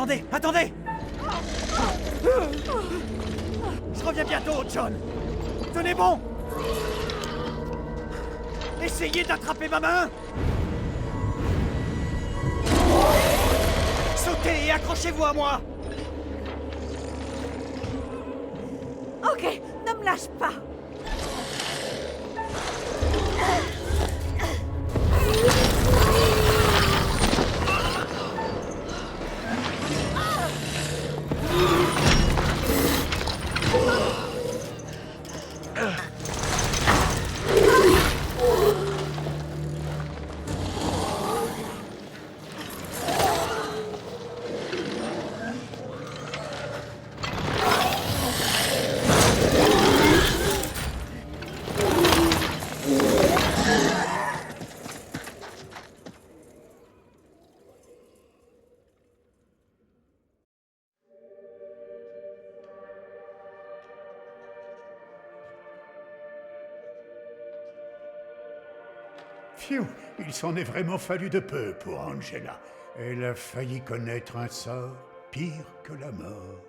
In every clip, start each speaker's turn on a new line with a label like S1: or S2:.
S1: Attendez, attendez! Je reviens bientôt, John! Tenez bon! Essayez d'attraper ma main! Sautez et accrochez-vous à moi!
S2: Ok, ne me lâche pas.
S3: Phew, il s'en est vraiment fallu de peu pour Angela. Elle a failli connaître un sort pire que la mort.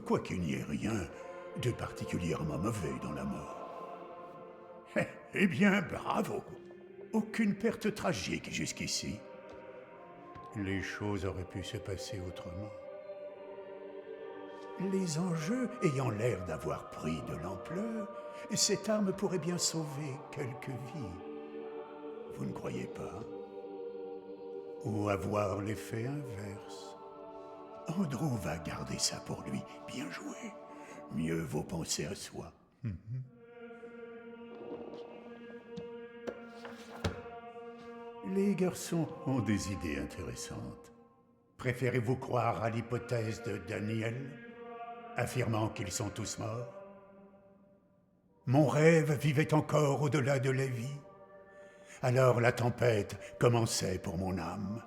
S3: Quoiqu'il n'y ait rien de particulièrement mauvais dans la mort. Eh bien, bravo. Aucune perte tragique jusqu'ici. Les choses auraient pu se passer autrement. Les enjeux ayant l'air d'avoir pris de l'ampleur, cette arme pourrait bien sauver quelques vies. Vous ne croyez pas? Ou avoir l'effet inverse. Andrew va garder ça pour lui. Bien joué. Mieux vaut penser à soi. Les garçons ont des idées intéressantes. Préférez-vous croire à l'hypothèse de Daniel, affirmant qu'ils sont tous morts? Mon rêve vivait encore au-delà de la vie. Alors la tempête commençait pour mon âme.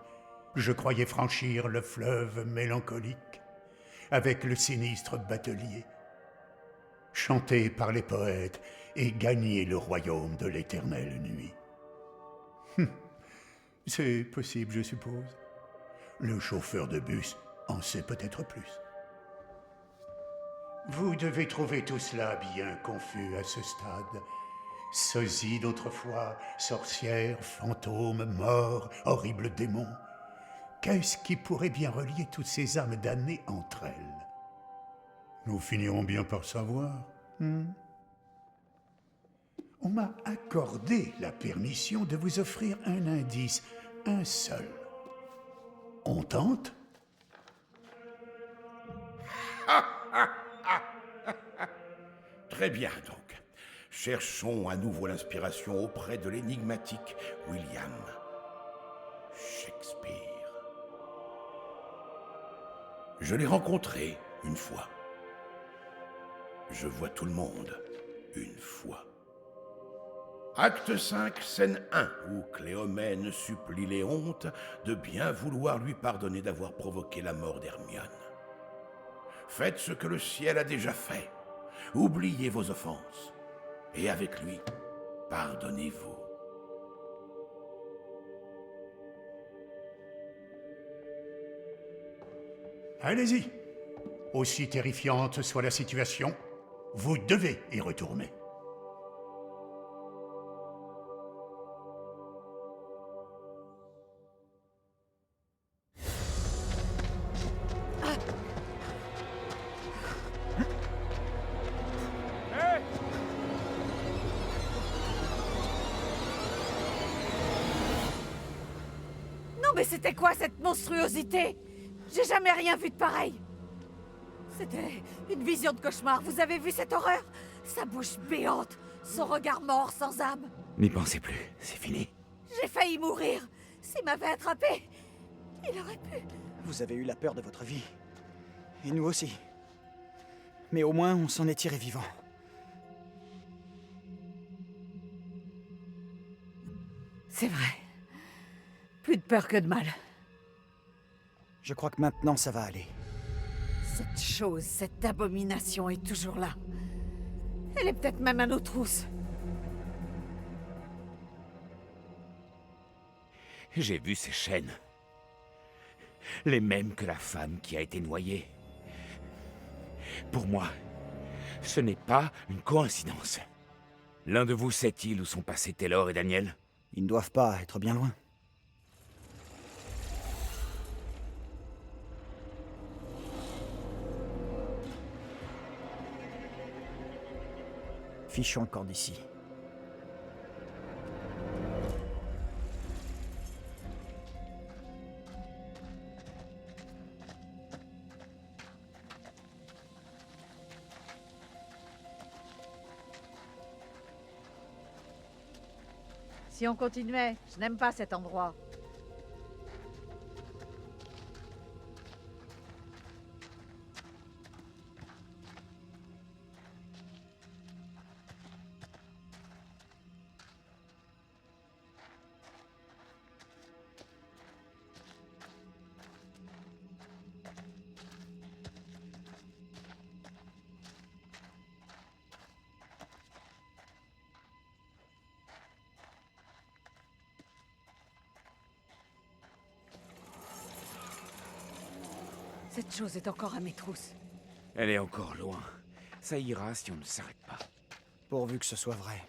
S3: Je croyais franchir le fleuve mélancolique avec le sinistre batelier, chanter par les poètes et gagner le royaume de l'éternelle nuit. C'est possible, je suppose. Le chauffeur de bus en sait peut-être plus. Vous devez trouver tout cela bien confus à ce stade. Sosie d'autrefois, sorcières, fantômes, morts, horribles démons. Qu'est-ce qui pourrait bien relier toutes ces âmes damnées entre elles? Nous finirons bien par savoir. On m'a accordé la permission de vous offrir un indice, un seul. On tente?
S4: Très bien, donc. Cherchons à nouveau l'inspiration auprès de l'énigmatique William Shakespeare. Je l'ai rencontré une fois. Je vois tout le monde une fois. Acte 5, scène 1, où Cléomène supplie Léonte de bien vouloir lui pardonner d'avoir provoqué la mort d'Hermione. Faites ce que le ciel a déjà fait. Oubliez vos offenses. Et avec lui, pardonnez-vous.
S3: Allez-y. Aussi terrifiante soit la situation, vous devez y retourner.
S2: Mais c'était quoi cette monstruosité? J'ai jamais rien vu de pareil. C'était une vision de cauchemar. Vous avez vu cette horreur? Sa bouche béante, son regard mort sans âme.
S1: N'y pensez plus, c'est fini.
S2: J'ai failli mourir. S'il m'avait attrapé, il aurait pu.
S5: Vous avez eu la peur de votre vie. Et nous aussi. Mais au moins, on s'en est tiré vivant.
S2: C'est vrai. Plus de peur que de mal.
S5: Je crois que maintenant, ça va aller.
S2: Cette chose, cette abomination est toujours là. Elle est peut-être même à nos trousses.
S1: J'ai vu ces chaînes.
S6: Les mêmes que la femme qui a été noyée. Pour moi, ce n'est pas une coïncidence. L'un de vous sait-il où sont passés Taylor et Daniel?
S5: Ils ne doivent pas être bien loin. Fichons le camp d'ici.
S2: Si on continuait, je n'aime pas cet endroit. Cette chose est encore à mes trousses.
S6: Elle est encore loin. Ça ira si on ne s'arrête pas.
S5: Pourvu que ce soit vrai.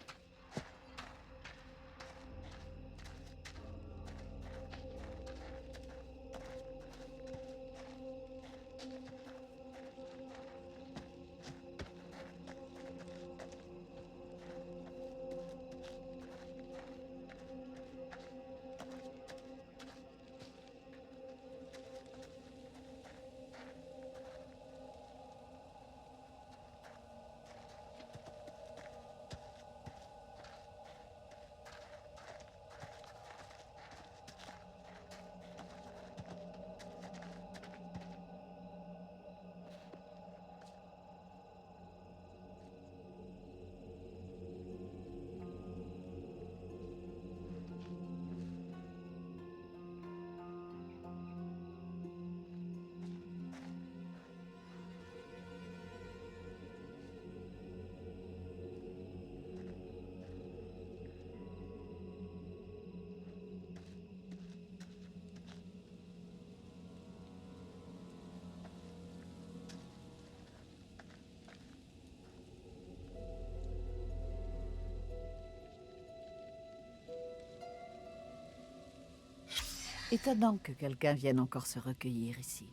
S2: Étonnant que quelqu'un vienne encore se recueillir ici.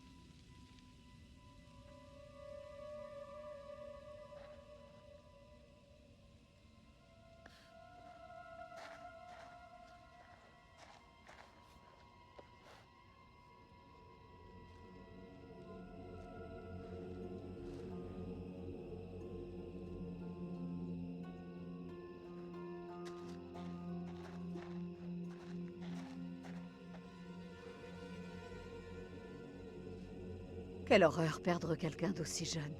S2: Quelle horreur perdre quelqu'un d'aussi jeune.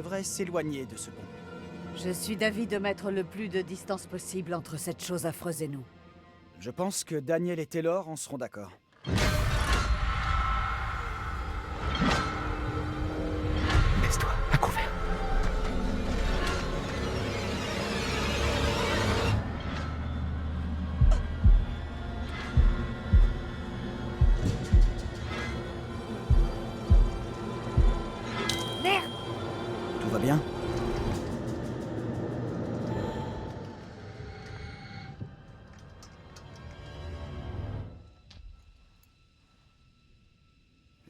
S5: devrait s'éloigner de ce pont.
S2: Je suis d'avis de mettre le plus de distance possible entre cette chose affreuse et nous.
S5: Je pense que Daniel et Taylor en seront d'accord.
S6: Baisse-toi, à couvert.
S2: Merde!
S5: Tout va bien?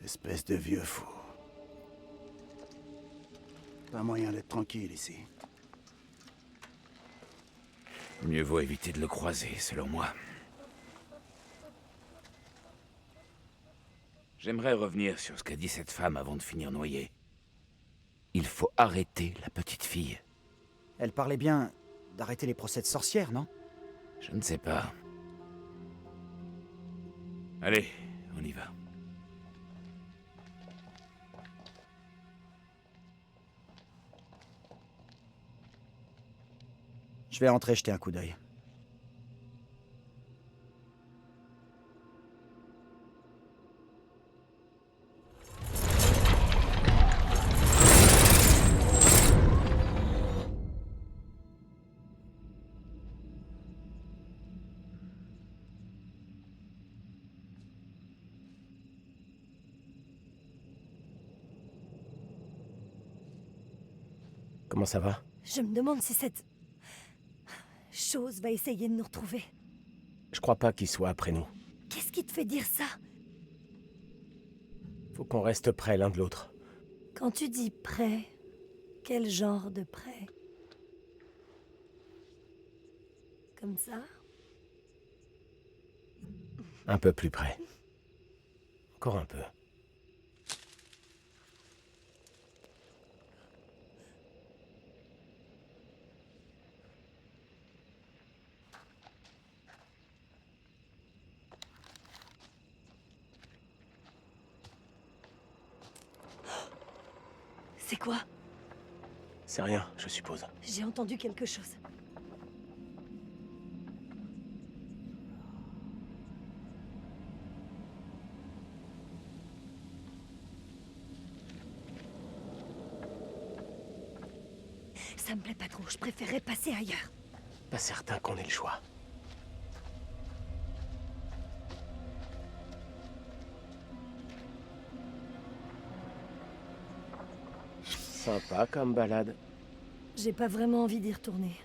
S7: Espèce de vieux fou. Pas moyen d'être tranquille ici.
S6: Mieux vaut éviter de le croiser, selon moi. J'aimerais revenir sur ce qu'a dit cette femme avant de finir noyée. Il faut arrêter la petite fille.
S5: Elle parlait bien d'arrêter les procès de sorcières, non?
S6: Je ne sais pas. Allez, on y va.
S5: Je vais entrer jeter un coup d'œil.
S8: Comment ça va?
S9: Je me demande si cette chose va essayer de nous retrouver.
S8: Je crois pas qu'il soit après nous.
S9: Qu'est-ce qui te fait dire ça?
S8: Faut qu'on reste près l'un de l'autre.
S9: Quand tu dis près, quel genre de près? Comme ça?
S8: Un peu plus près. Encore un peu.
S9: C'est quoi?
S8: C'est rien, je suppose.
S9: J'ai entendu quelque chose. Ça me plaît pas trop, je préférerais passer ailleurs.
S8: Pas certain qu'on ait le choix. Sympa comme balade.
S9: J'ai pas vraiment envie d'y retourner.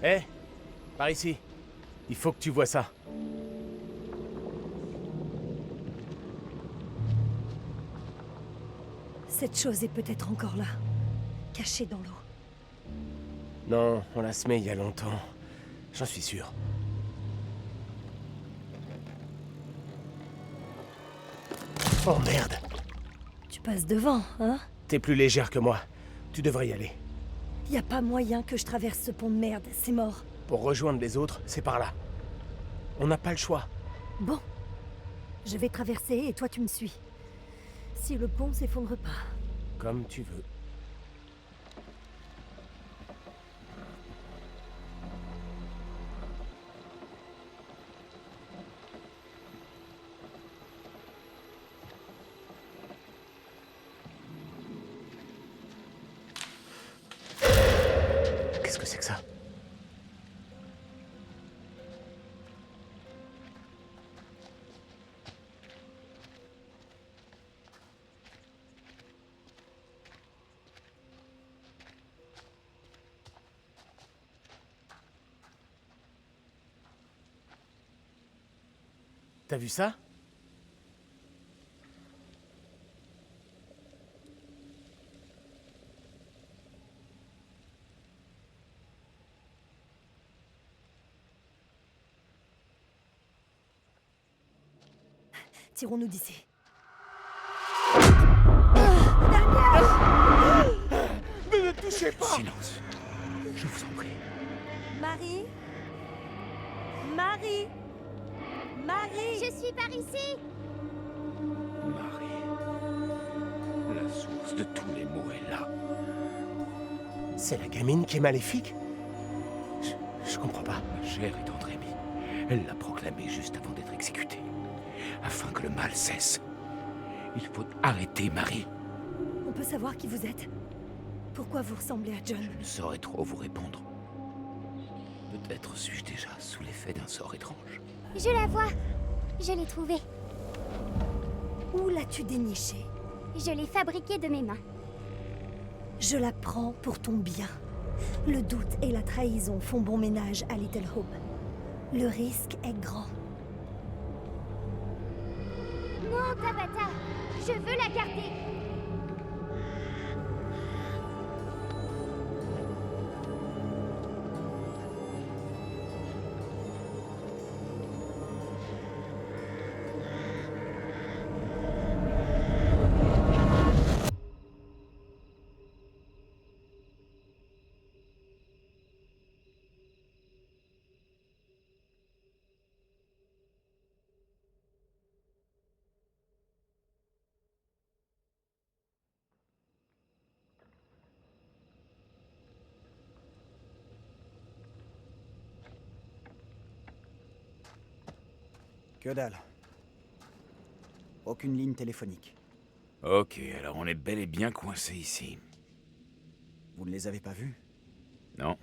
S8: Hé, par ici. Il faut que tu vois ça.
S9: Cette chose est peut-être encore là, cachée dans l'eau.
S8: Non, on l'a semé il y a longtemps. J'en suis sûr. Oh merde.
S9: Tu passes devant, hein?
S8: T'es plus légère que moi. Tu devrais y aller.
S9: Y a pas moyen que je traverse ce pont de merde, c'est mort.
S8: Pour rejoindre les autres, c'est par là. On n'a pas le choix.
S9: Bon. Je vais traverser et toi tu me suis. Si le pont s'effondre pas.
S8: Comme tu veux. T'as vu ça?
S9: Tirons-nous d'ici.
S8: Mais ne touchez pas!
S6: Silence. Je vous en prie.
S9: Marie? Marie? Marie?
S10: Je suis par ici.
S6: Marie. La source de tous les maux est là.
S8: C'est la gamine qui est maléfique? Je comprends pas.
S6: Ma chair est entre amis. Elle l'a proclamé juste avant d'être exécutée. Afin que le mal cesse. Il faut arrêter Marie.
S9: On peut savoir qui vous êtes? Pourquoi vous ressemblez à John?
S6: Je ne saurais trop vous répondre. Peut-être suis-je déjà sous l'effet d'un sort étrange.
S10: Je la vois. Je l'ai trouvée.
S9: Où l'as-tu dénichée?
S10: Je l'ai fabriquée de mes mains.
S9: Je la prends pour ton bien. Le doute et la trahison font bon ménage à Little Hope. Le risque est grand.
S10: Non, Tabata. Je veux la garder.
S5: Que dalle. Aucune ligne téléphonique.
S6: Ok, alors on est bel et bien coincé ici.
S5: Vous ne les avez pas vus?
S6: Non,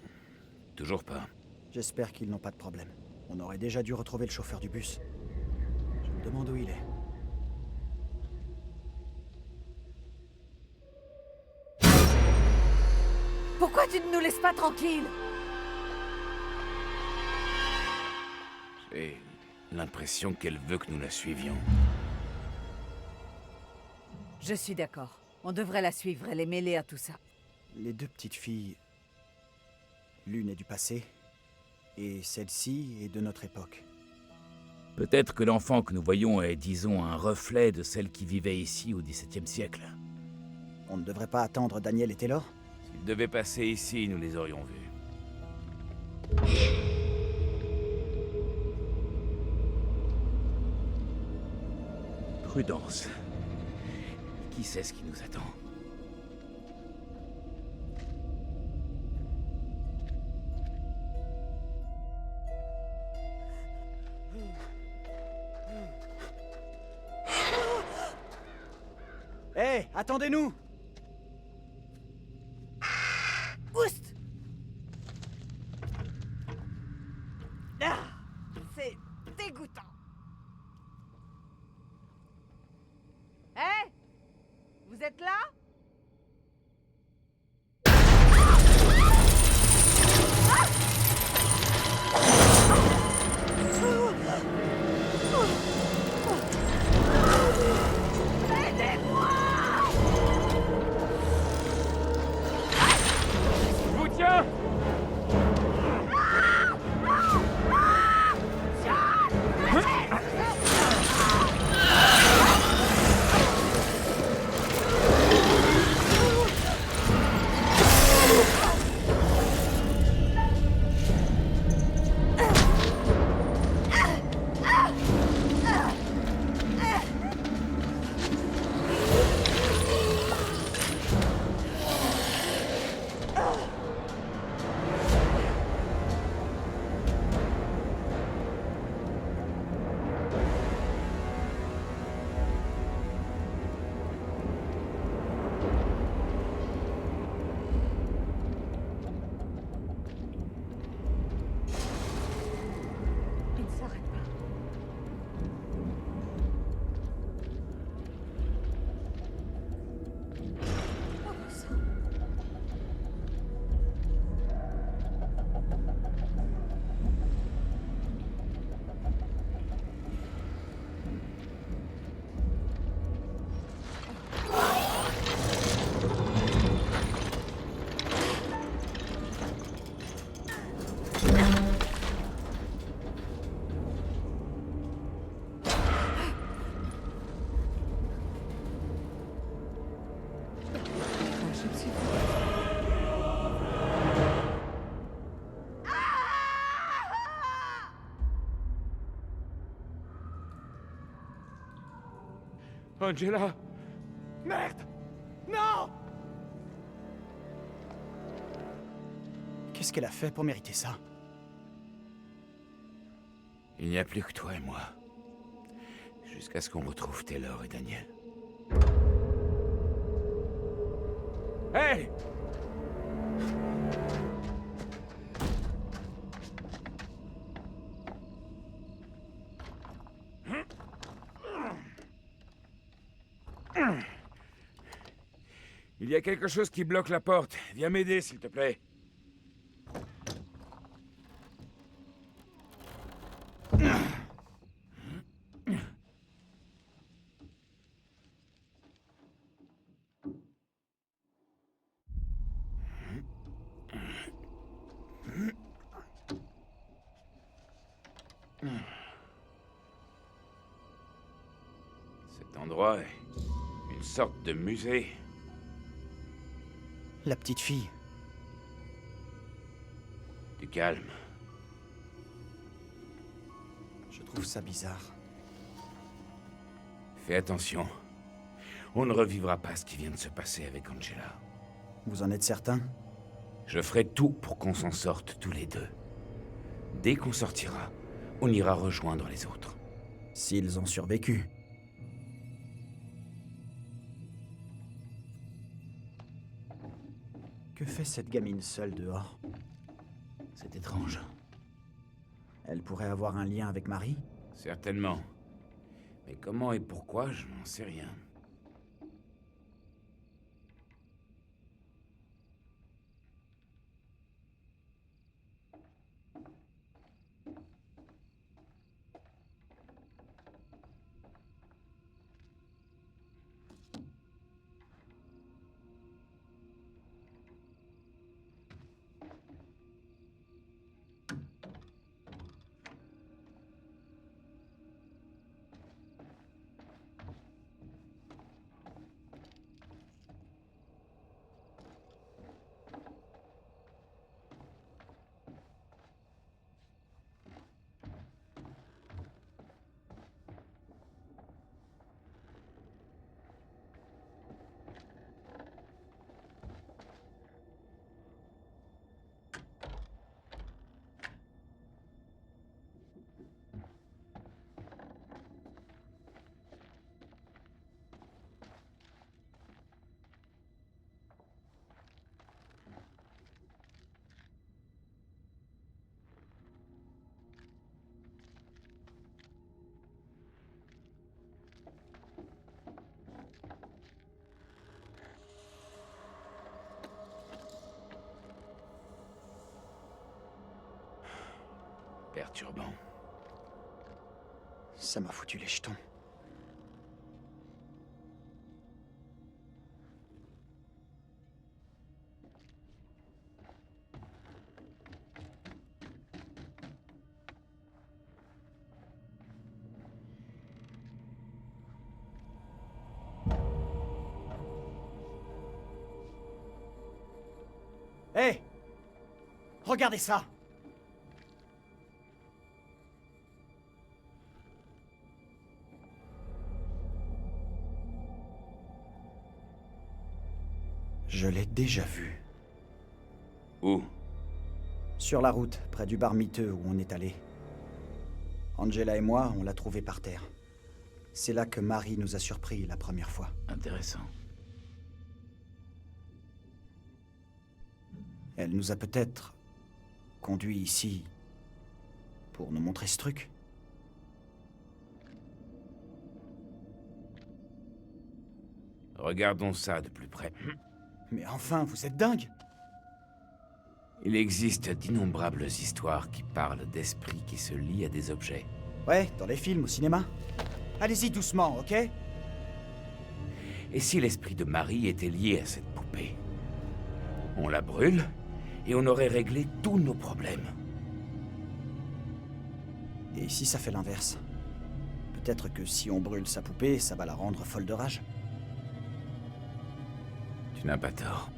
S6: toujours pas.
S5: J'espère qu'ils n'ont pas de problème. On aurait déjà dû retrouver le chauffeur du bus. Je me demande où il est.
S2: Pourquoi tu ne nous laisses pas tranquilles?
S6: J'ai l'impression qu'elle veut que nous la suivions.
S2: Je suis d'accord. On devrait la suivre, elle est mêlée à tout ça.
S5: Les deux petites filles... L'une est du passé, et celle-ci est de notre époque.
S6: Peut-être que l'enfant que nous voyons est, disons, un reflet de celle qui vivait ici au XVIIe siècle.
S5: On ne devrait pas attendre Daniel et Taylor?
S6: S'ils devaient passer ici, nous les aurions vus. Prudence. Qui sait ce qui nous attend?
S5: Hé, attendez-nous!
S2: Oust! Ah, c'est dégoûtant. Hé? Vous êtes là? Aidez-moi!
S6: Angela!
S1: Merde! Non!
S5: Qu'est-ce qu'elle a fait pour mériter ça?
S6: Il n'y a plus que toi et moi. Jusqu'à ce qu'on retrouve Taylor et Daniel. Hey! Il y a quelque chose qui bloque la porte. Viens m'aider, s'il te plaît. Cet endroit est une sorte de musée.
S5: La petite fille.
S6: Du calme.
S5: Je trouve ça bizarre.
S6: Fais attention. On ne revivra pas ce qui vient de se passer avec Angela.
S5: Vous en êtes certain?
S6: Je ferai tout pour qu'on s'en sorte tous les deux. Dès qu'on sortira, on ira rejoindre les autres.
S5: S'ils ont survécu. Que fait cette gamine seule dehors?
S6: C'est étrange.
S5: Elle pourrait avoir un lien avec Marie?
S6: Certainement. Mais comment et pourquoi, je n'en sais rien. Perturbant.
S5: Ça m'a foutu les jetons. Hé! Regardez ça! Je l'ai déjà vu.
S6: Où?
S5: Sur la route, près du bar miteux où on est allé. Angela et moi, on l'a trouvé par terre. C'est là que Marie nous a surpris la première fois.
S6: Intéressant.
S5: Elle nous a peut-être conduits ici pour nous montrer ce truc.
S6: Regardons ça de plus près.
S5: Mais enfin, vous êtes dingue!
S6: Il existe d'innombrables histoires qui parlent d'esprits qui se lient à des objets.
S5: Ouais, dans les films, au cinéma. Allez-y doucement, ok?
S6: Et si l'esprit de Marie était lié à cette poupée? On la brûle, et on aurait réglé tous nos problèmes.
S5: Et si ça fait l'inverse? Peut-être que si on brûle sa poupée, ça va la rendre folle de rage.
S6: Tu Tu n'as pas tort.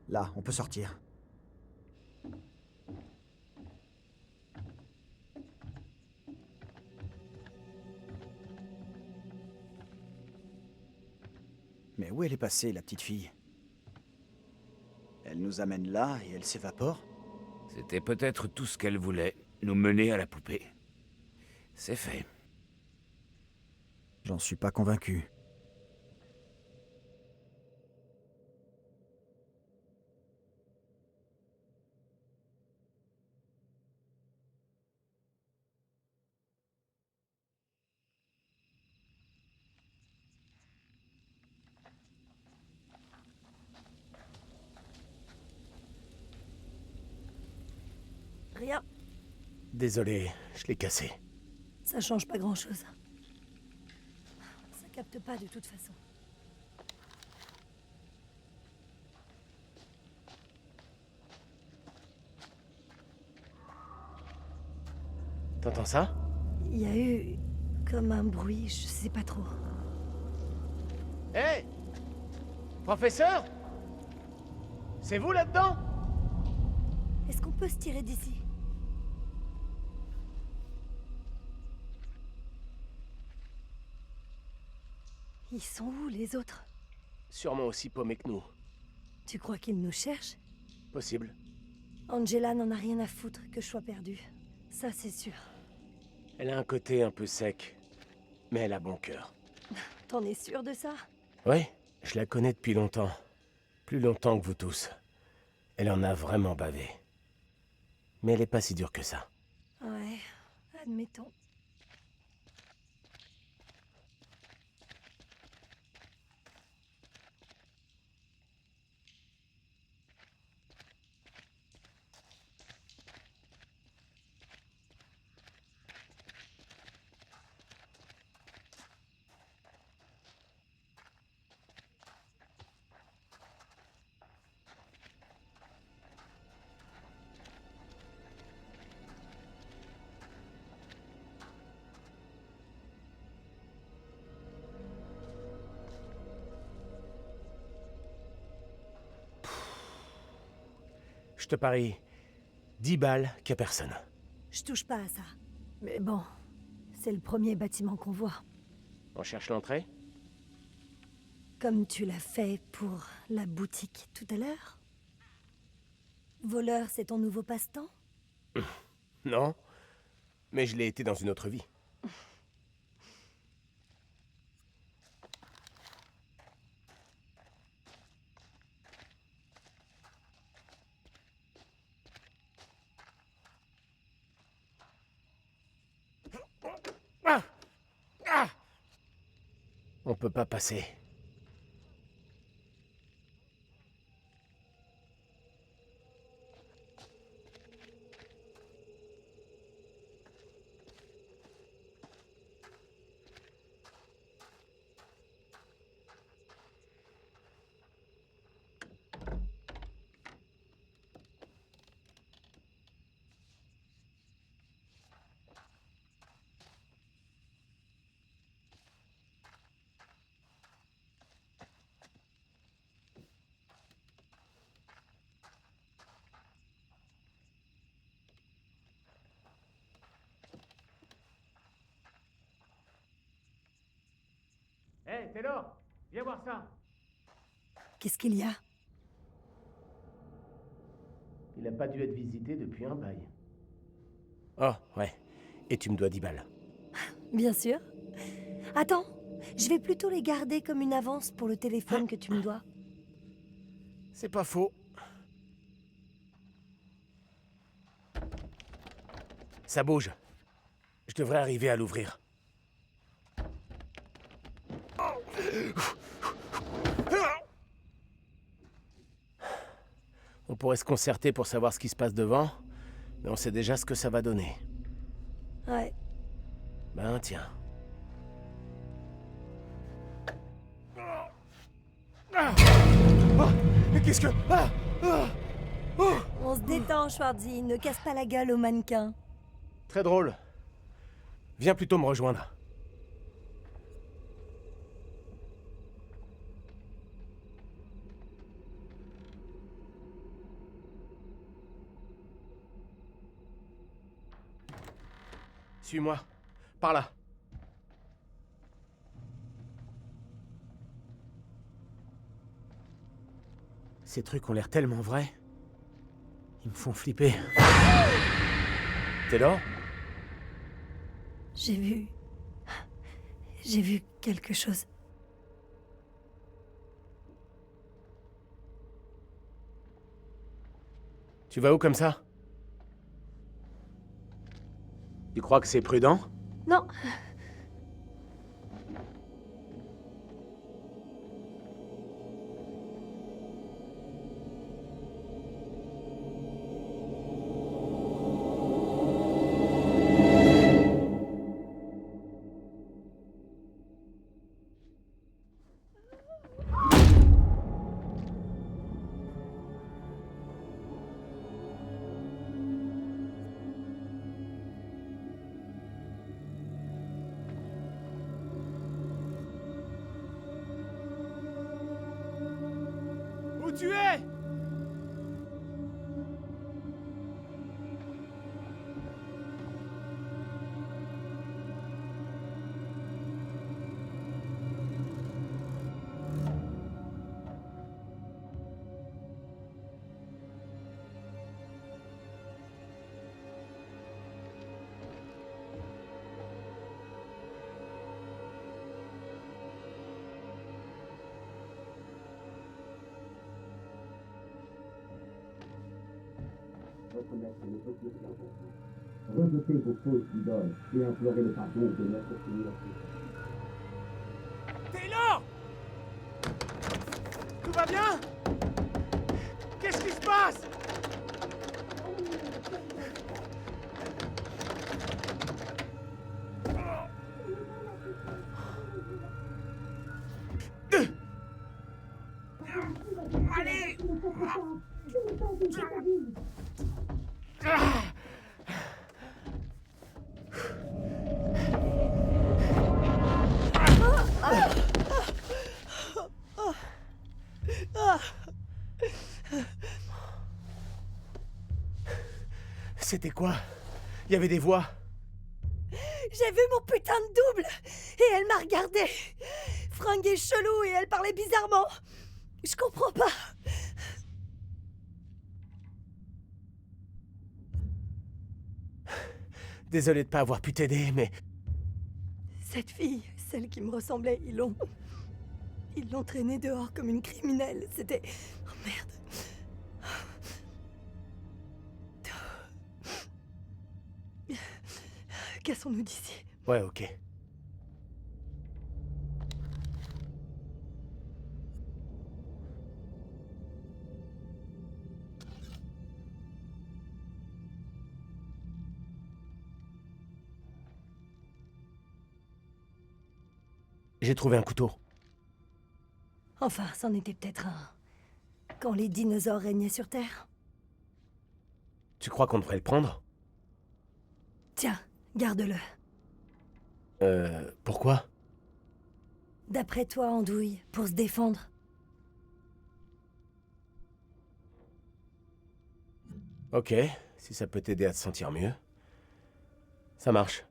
S5: Là, on peut sortir. Mais où elle est passée, la petite fille? Elle nous amène là et elle s'évapore?
S6: C'était peut-être tout ce qu'elle voulait, nous mener à la poupée. C'est fait.
S5: J'en suis pas convaincu.
S9: Rien.
S8: Désolé, je l'ai cassé.
S9: Ça change pas grand-chose. Ça capte pas de toute façon.
S8: T'entends ça?
S9: Il y a eu comme un bruit, je sais pas trop.
S8: Hé! Professeur? C'est vous là-dedans?
S9: Est-ce qu'on peut se tirer d'ici? Ils sont où, les autres?
S8: Sûrement aussi paumés que nous.
S9: Tu crois qu'ils nous cherchent?
S8: Possible.
S9: Angela n'en a rien à foutre que je sois perdue. Ça, c'est sûr.
S8: Elle a un côté un peu sec, mais elle a bon cœur.
S9: T'en es sûr de ça?
S8: Oui, je la connais depuis longtemps. Plus longtemps que vous tous. Elle en a vraiment bavé. Mais elle est pas si dure que ça.
S9: Ouais, admettons.
S8: Je te parie 10 balles qu'à personne.
S9: Je touche pas à ça. Mais bon, c'est le premier bâtiment qu'on voit.
S8: On cherche l'entrée?
S9: Comme tu l'as fait pour la boutique tout à l'heure? Voleur, c'est ton nouveau passe-temps?
S8: Non, mais je l'ai été dans une autre vie. On peut pas passer. Taylor, viens voir ça.
S9: Qu'est-ce qu'il y a?
S8: Il n'a pas dû être visité depuis un bail. Oh, ouais. Et tu me dois 10 balles.
S9: Bien sûr. Attends, je vais plutôt les garder comme une avance pour le téléphone que tu me dois.
S8: C'est pas faux. Ça bouge. Je devrais arriver à l'ouvrir. On pourrait se concerter pour savoir ce qui se passe devant, mais on sait déjà ce que ça va donner.
S9: Ouais.
S8: Ben tiens. Qu'est-ce que...
S9: On se détend, Schwarzy. Ne casse pas la gueule au mannequin.
S8: Très drôle. Viens plutôt me rejoindre. Suis-moi. Par là. Ces trucs ont l'air tellement vrais. Ils me font flipper. Taylor ?
S9: J'ai vu... J'ai vu quelque chose.
S8: Tu vas où comme ça? Tu crois que c'est prudent?
S9: Non.
S1: Où tu es?
S11: Rejeter vos fausses idoles et implorer le pardon de notre Seigneur.
S1: Taylor! Tout va bien? Qu'est-ce qui se passe? Allez!
S8: C'était quoi? Il y avait des voix.
S9: J'ai vu mon putain de double. Et elle m'a regardé. Fringue est chelou et elle parlait bizarrement. Je comprends pas.
S8: Désolé de pas avoir pu t'aider, mais...
S9: Cette fille, celle qui me ressemblait, ils l'ont traînée dehors comme une criminelle. C'était... Oh merde. Cassons-nous d'ici.
S8: Ouais, ok. J'ai trouvé un couteau.
S9: Enfin, c'en était peut-être un. Quand les dinosaures régnaient sur Terre.
S8: Tu crois qu'on devrait le prendre?
S9: Tiens, garde-le.
S8: Pourquoi?
S9: D'après toi, Andouille, pour se défendre.
S8: Ok, si ça peut t'aider à te sentir mieux. Ça marche.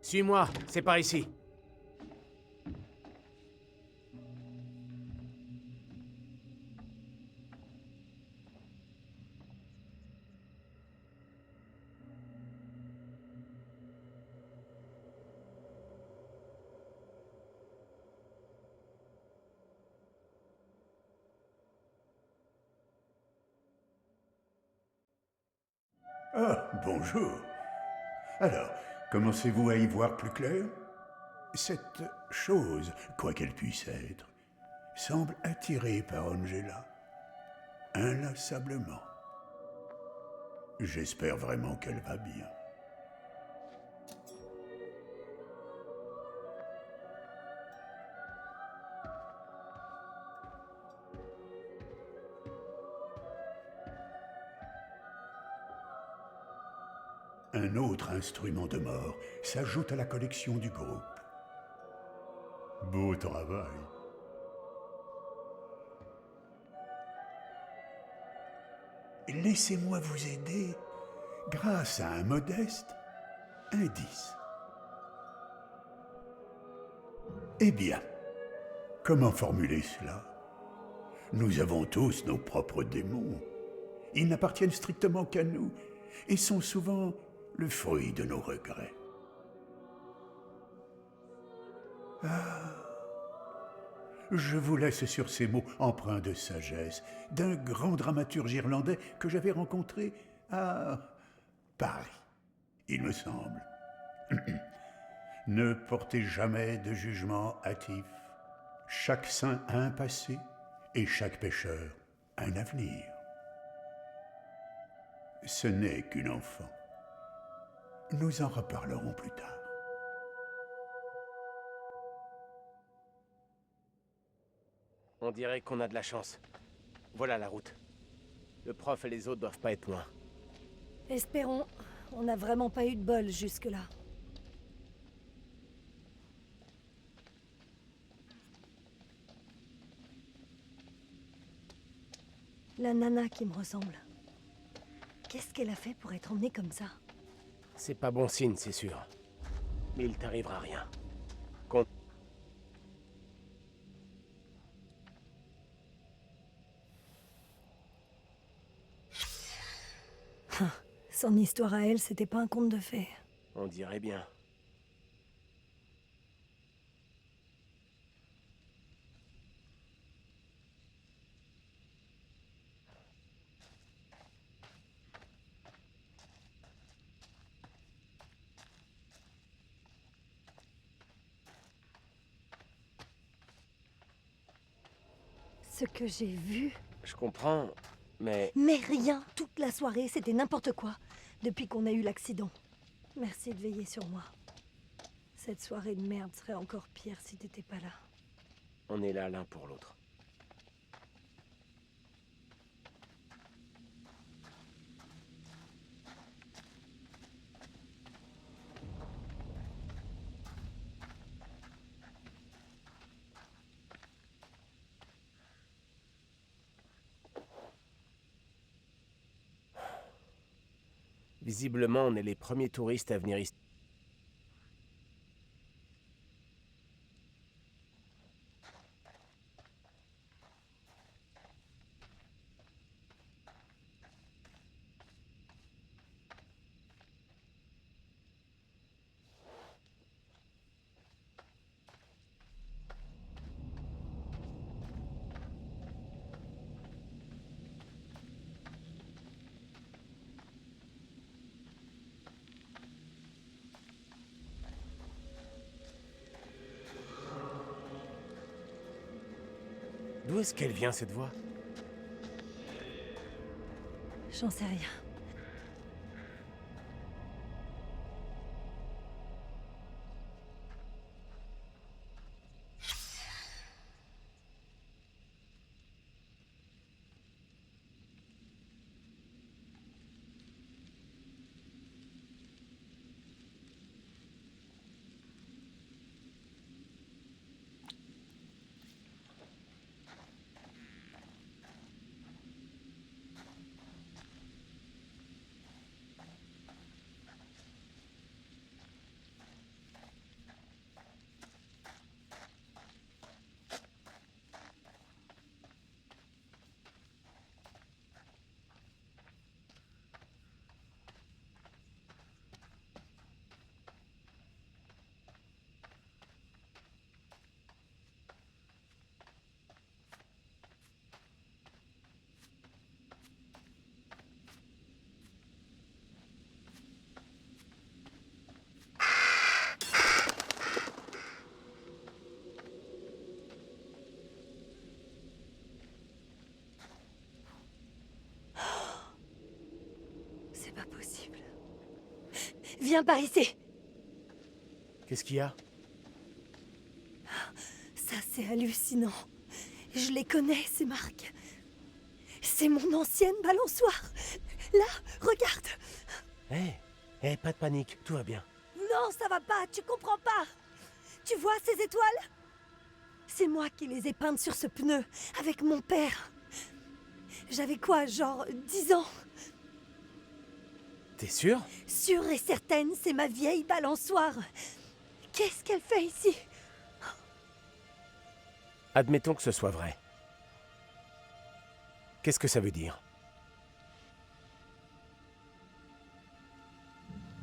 S8: Suis-moi, c'est par ici.
S3: Ah, bonjour. Alors, commencez-vous à y voir plus clair? Cette chose, quoi qu'elle puisse être, semble attirée par Angela, inlassablement. J'espère vraiment qu'elle va bien. Un autre instrument de mort s'ajoute à la collection du groupe. Beau travail. Laissez-moi vous aider grâce à un modeste indice. Eh bien, comment formuler cela? Nous avons tous nos propres démons. Ils n'appartiennent strictement qu'à nous et sont souvent le fruit de nos regrets. Je vous laisse sur ces mots empreints de sagesse d'un grand dramaturge irlandais que j'avais rencontré à Paris, il me semble. Ne portez jamais de jugement hâtif. Chaque saint a un passé et chaque pécheur un avenir. Ce n'est qu'une enfant. Nous en reparlerons plus tard.
S8: On dirait qu'on a de la chance. Voilà la route. Le prof et les autres doivent pas être loin.
S9: Espérons. On n'a vraiment pas eu de bol jusque-là. La nana qui me ressemble. Qu'est-ce qu'elle a fait pour être emmenée comme ça?
S8: C'est pas bon signe, c'est sûr. Mais il t'arrivera rien.
S9: Son histoire à elle, c'était pas un conte de fées.
S8: On dirait bien.
S9: Ce que j'ai vu...
S8: Je comprends, mais...
S9: Mais rien. Toute la soirée, c'était n'importe quoi. Depuis qu'on a eu l'accident. Merci de veiller sur moi. Cette soirée de merde serait encore pire si t'étais pas là.
S8: On est là l'un pour l'autre. Visiblement, on est les premiers touristes à venir ici. D'où est-ce qu'elle vient, cette voix?
S9: J'en sais rien. pas possible. Viens par ici.
S8: Qu'est-ce qu'il y a?
S9: Ça, c'est hallucinant. Je les connais, ces marques. C'est mon ancienne balançoire. Là, regarde.
S8: Hé, pas de panique, tout va bien.
S9: Non, ça va pas, tu comprends pas. Tu vois ces étoiles? C'est moi qui les ai peintes sur ce pneu, avec mon père. J'avais quoi, genre 10 ans?
S8: T'es sûr?
S9: Sûre et certaine, c'est ma vieille balançoire. Qu'est-ce qu'elle fait ici?
S8: Admettons que ce soit vrai. Qu'est-ce que ça veut dire?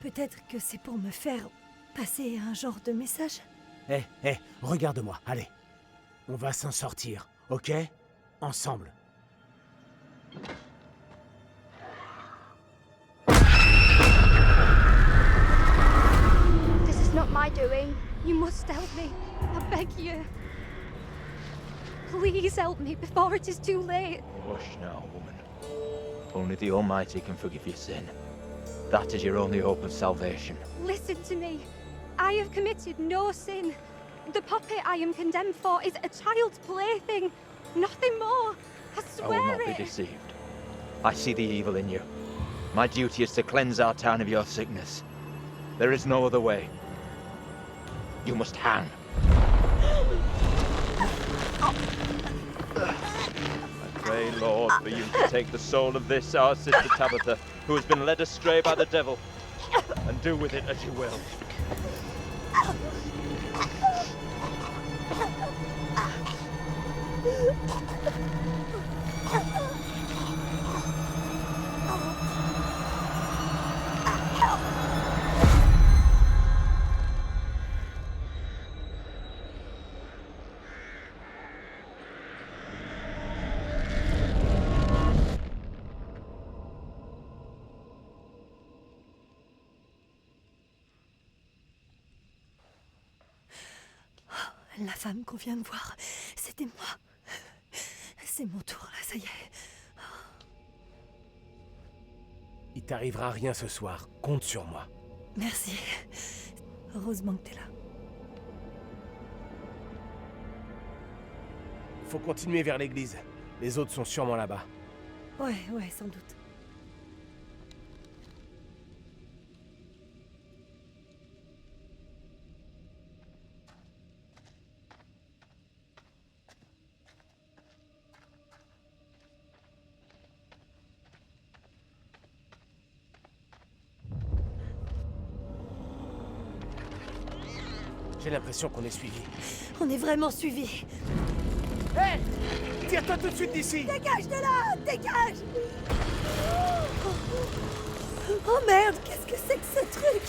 S9: Peut-être que c'est pour me faire passer un genre de message?
S8: Hé, regarde-moi, allez. On va s'en sortir, ok? Ensemble.
S10: This is not my doing. You must help me. I beg you. Please help me before it is too late.
S12: Hush now, woman. Only the Almighty can forgive your sin. That is your only hope of salvation.
S10: Listen to me. I have committed no sin. The puppet I am condemned for is a child's plaything. Nothing more. I
S12: I will
S10: swear
S12: not be
S10: it.
S12: deceived. I see the evil in you. My duty is to cleanse our town of your sickness. There is no other way. You must hang. I pray, Lord, for you to take the soul of this, our sister Tabitha, who has been led astray by the devil, and do with it as you will.
S9: La femme qu'on vient de voir, c'était moi. C'est mon tour, là, ça y est.
S8: Il t'arrivera rien ce soir, compte sur moi.
S9: Merci. Heureusement que t'es là.
S8: Faut continuer vers l'église. Les autres sont sûrement là-bas.
S9: Ouais, sans doute.
S8: J'ai l'impression qu'on est suivi.
S9: On est vraiment suivis.
S8: Hé! Tire-toi tout de suite d'ici!
S9: Dégage de là! Dégage! Oh merde, qu'est-ce que c'est que ce truc?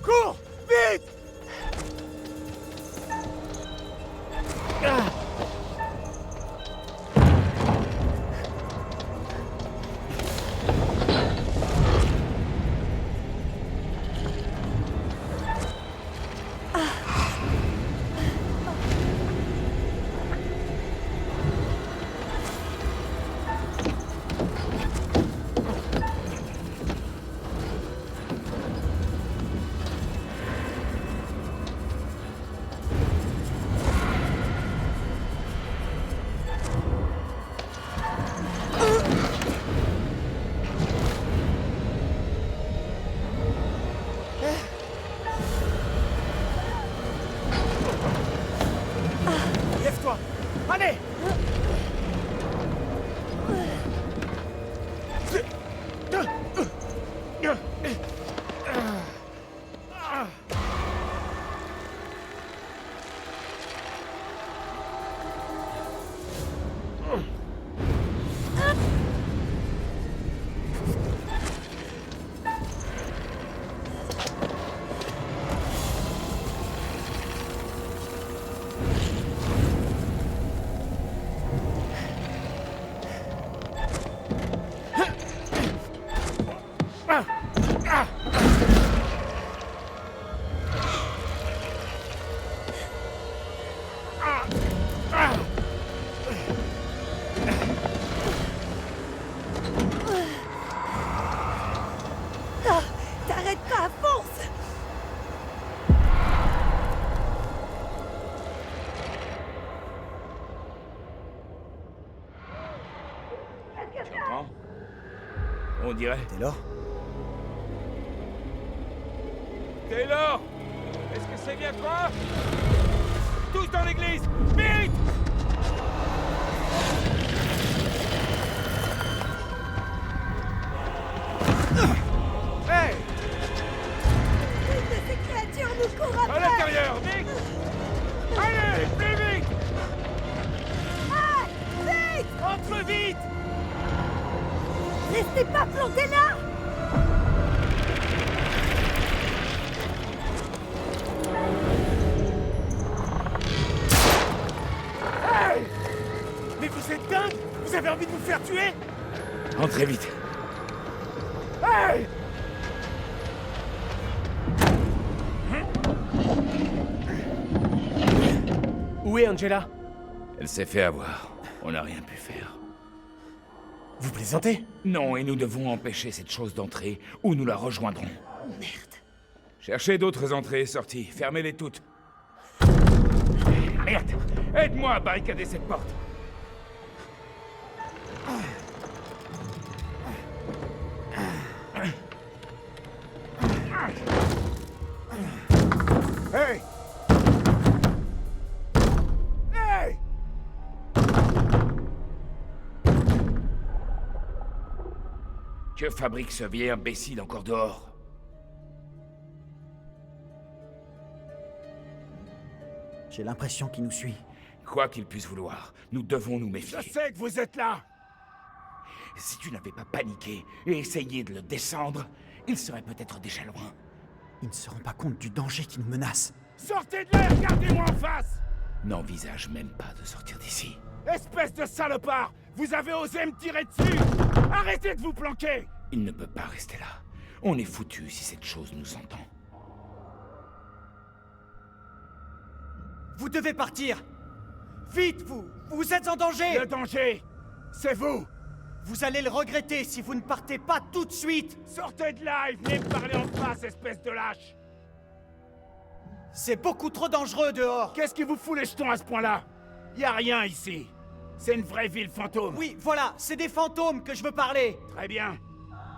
S8: Cours! Vite! Ah! Lève-toi! Allez!
S6: On dirait.
S5: Taylor?
S6: Taylor! Est-ce que c'est bien toi? Tous dans l'église! Vite! Hey!
S9: Une de ces créatures nous court
S6: À
S9: après!
S6: l'intérieur! Vite! Allez! Plus vite!
S9: Ah! Vite!
S1: Entre vite!
S9: Restez pas plantés là!
S1: Hey! Mais vous êtes dingue! Vous avez envie de vous faire tuer?
S6: Entrez vite!
S1: Hey!
S8: Où est Angela?
S6: Elle s'est fait avoir. On n'a rien pu faire.
S8: Vous plaisantez?
S6: Non, et nous devons empêcher cette chose d'entrer, ou nous la rejoindrons.
S9: Merde.
S6: Cherchez d'autres entrées et sorties. Fermez-les toutes. Merde! Aide-moi à barricader cette porte.
S1: Hey! Hey!
S6: Que fabrique ce vieil imbécile encore dehors?
S5: J'ai l'impression qu'il nous suit.
S6: Quoi qu'il puisse vouloir, nous devons nous méfier.
S1: Je sais que vous êtes là!
S6: Si tu n'avais pas paniqué et essayé de le descendre, il serait peut-être déjà loin.
S5: Ils ne se rendent pas compte du danger qui nous menace.
S1: Sortez de là et regardez-moi en face!
S6: N'envisage même pas de sortir d'ici.
S1: Espèce de salopard! Vous avez osé me tirer dessus! Arrêtez de vous planquer!
S6: Il ne peut pas rester là. On est foutu si cette chose nous entend.
S1: Vous devez partir! Vite, vous êtes en danger! Le danger, c'est vous! Vous allez le regretter si vous ne partez pas tout de suite! Sortez de là et venez me parler en face, espèce de lâche! C'est beaucoup trop dangereux dehors! Qu'est-ce qui vous fout les jetons à ce point-là? Y a rien ici! C'est une vraie ville fantôme! Oui, voilà, c'est des fantômes que je veux parler! Très bien.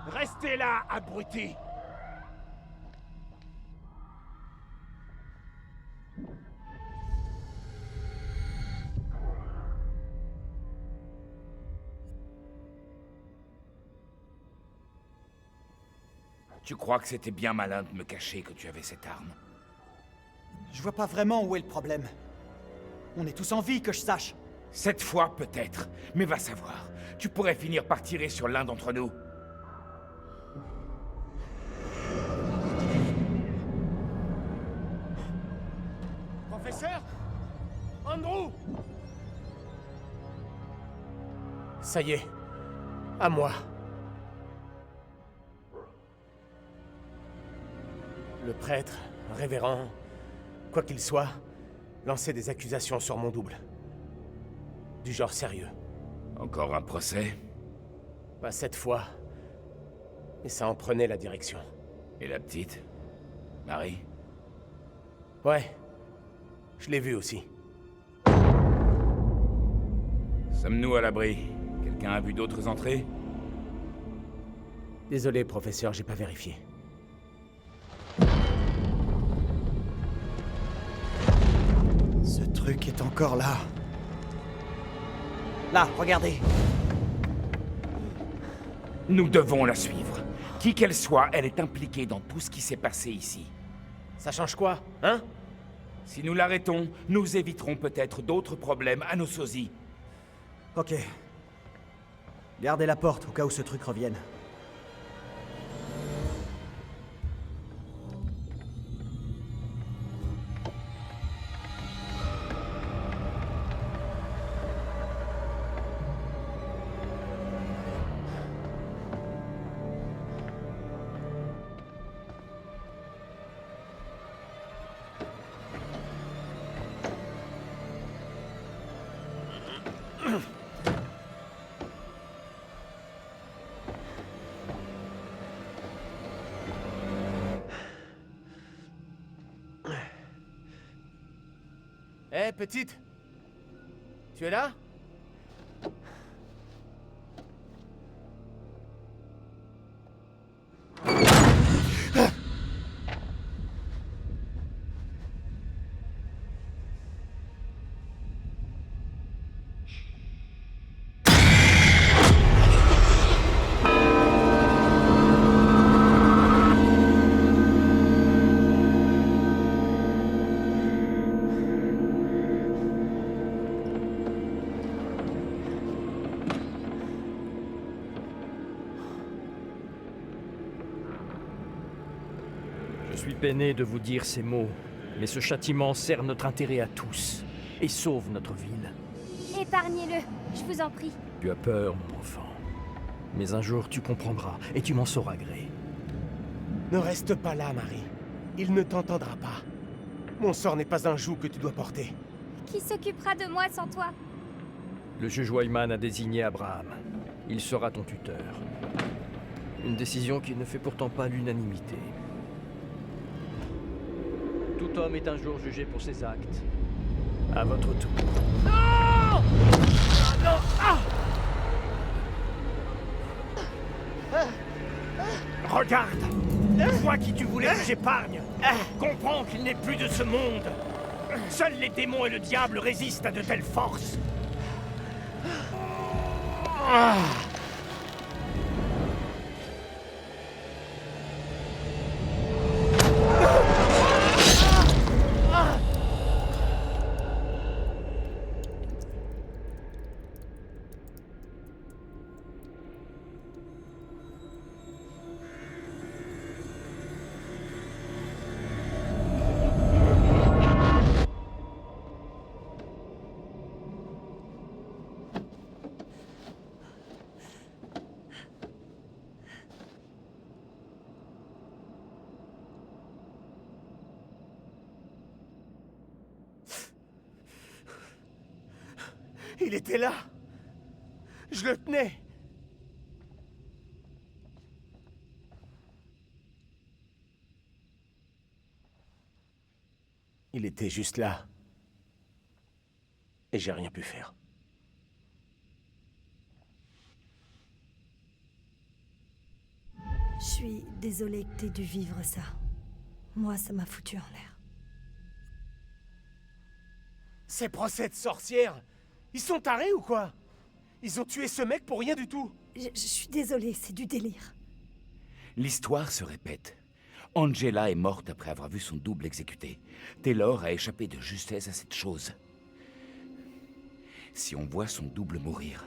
S1: Restez là, abrutis!
S6: Tu crois que c'était bien malin de me cacher que tu avais cette arme?
S5: Je vois pas vraiment où est le problème. On est tous en vie, que je sache.
S6: Cette fois, peut-être. Mais va savoir. Tu pourrais finir par tirer sur l'un d'entre nous.
S1: Professeur? Andrew?
S8: Ça y est. À moi. Le prêtre, révérend, quoi qu'il soit, lançait des accusations sur mon double. Du genre sérieux.
S6: Encore un procès?
S8: Pas cette fois. Mais ça en prenait la direction.
S6: Et la petite? Marie?
S8: Ouais. Je l'ai vue aussi.
S6: Sommes-nous à l'abri? Quelqu'un a vu d'autres entrées?
S8: Désolé, professeur, j'ai pas vérifié.
S5: Ce truc est encore là. Là, regardez.
S6: Nous devons la suivre. Qui qu'elle soit, elle est impliquée dans tout ce qui s'est passé ici.
S8: Ça change quoi, hein?
S6: Si nous l'arrêtons, nous éviterons peut-être d'autres problèmes à nos sosies.
S5: Ok. Gardez la porte au cas où ce truc revienne.
S8: Hé, petite! Tu es là?
S13: peiné de vous dire ces mots, mais ce châtiment sert notre intérêt à tous et sauve notre ville.
S14: Épargnez-le, je vous en prie.
S13: Tu as peur, mon enfant. Mais un jour, tu comprendras et tu m'en sauras gré.
S8: Ne reste pas là, Marie. Il ne t'entendra pas. Mon sort n'est pas un joug que tu dois porter.
S14: Qui s'occupera de moi sans toi?
S13: Le juge Wyman a désigné Abraham. Il sera ton tuteur. Une décision qui ne fait pourtant pas l'unanimité. Tout homme est un jour jugé pour ses actes. À votre tour.
S1: Non! Non! Ah! Regarde! Vois qui tu voulais que j'épargne! Comprends qu'il n'est plus de ce monde! Seuls les démons et le diable résistent à de telles forces!
S8: Il était là. Je le tenais. Il était juste là. Et j'ai rien pu faire.
S9: Je suis désolée que t'aies dû vivre ça. Moi, ça m'a foutu en l'air.
S8: Ces procès de sorcières, ils sont tarés ou quoi? Ils ont tué ce mec pour rien du tout.
S9: Je suis désolée, c'est du délire.
S6: L'histoire se répète. Angela est morte après avoir vu son double exécuté. Taylor a échappé de justesse à cette chose. Si on voit son double mourir,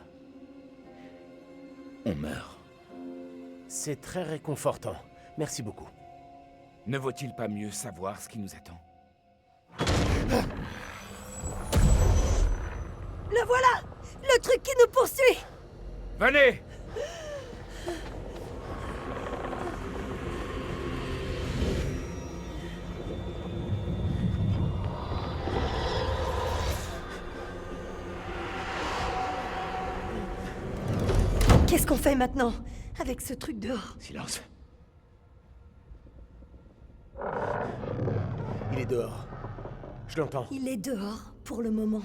S6: on meurt.
S8: C'est très réconfortant. Merci beaucoup.
S6: Ne vaut-il pas mieux savoir ce qui nous attend?
S9: Le voilà! Le truc qui nous poursuit!
S6: Venez!
S9: Qu'est-ce qu'on fait maintenant? Avec ce truc dehors?
S6: Silence.
S8: Il est dehors. Je l'entends.
S9: Il est dehors, pour le moment.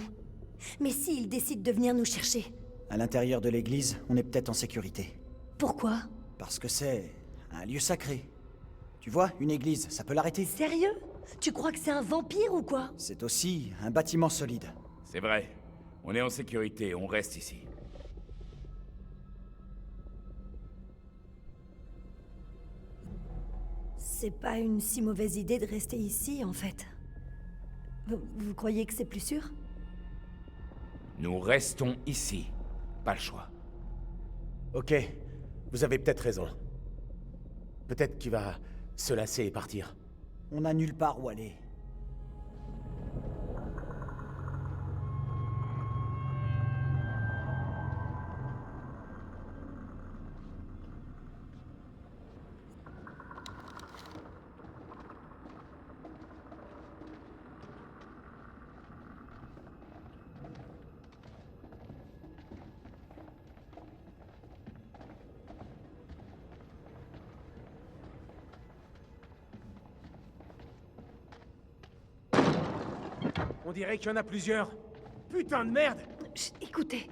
S9: Mais s'il décide de venir nous chercher?
S5: À l'intérieur de l'église, on est peut-être en sécurité.
S9: Pourquoi?
S5: Parce que c'est un lieu sacré. Tu vois, une église, ça peut l'arrêter.
S9: Sérieux? Tu crois que c'est un vampire ou quoi?
S5: C'est aussi un bâtiment solide.
S6: C'est vrai. On est en sécurité, on reste ici.
S9: C'est pas une si mauvaise idée de rester ici, en fait. Vous croyez que c'est plus sûr?
S6: Nous restons ici. Pas le choix.
S8: Ok, vous avez peut-être raison. Peut-être qu'il va se lasser et partir.
S5: On n'a nulle part où aller.
S1: On dirait qu'il y en a plusieurs. Putain de merde!
S9: Chut, écoutez,